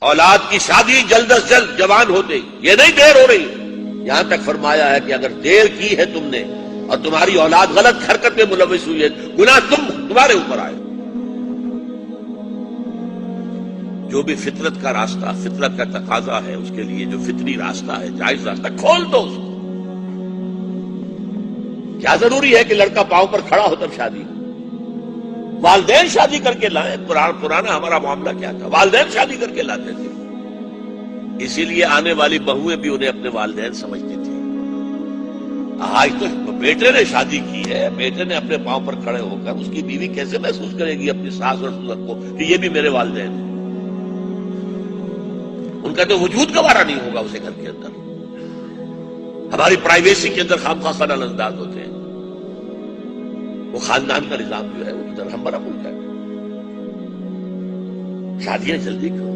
اولاد کی شادی جلد از جلد جوان ہوتے ہی، یہ نہیں دیر ہو رہی. یہاں تک فرمایا ہے کہ اگر دیر کی ہے تم نے اور تمہاری اولاد غلط حرکت میں ملوث ہوئی ہے، گناہ تمہارے اوپر آئے. جو بھی فطرت کا راستہ، فطرت کا تقاضا ہے، اس کے لیے جو فطری راستہ ہے، جائز راستہ، کھول دو اس کو. کیا ضروری ہے کہ لڑکا پاؤں پر کھڑا ہو تب شادی؟ والدین شادی کر کے لائیں. پرانا ہمارا معاملہ کیا تھا؟ والدین شادی کر کے لاتے تھے. اسی لیے آنے والی بہویں بھی انہیں اپنے والدین سمجھتی تھی. آج تو بیٹے نے شادی کی ہے، بیٹے نے اپنے پاؤں پر کھڑے ہو کر، اس کی بیوی کیسے محسوس کرے گی اپنی ساس اور سسر کو کہ یہ بھی میرے والدین ہیں؟ ان کا تو وجود گوارا نہیں ہوگا اسے گھر کے اندر. ہماری پرائیویسی کے اندر خامخواہ خلل انداز ہوتے ہیں. وہ خاندان کا نظام جو ہے وہ تو درہم برہم ہوتا ہے. شادیاں جلدی کرو.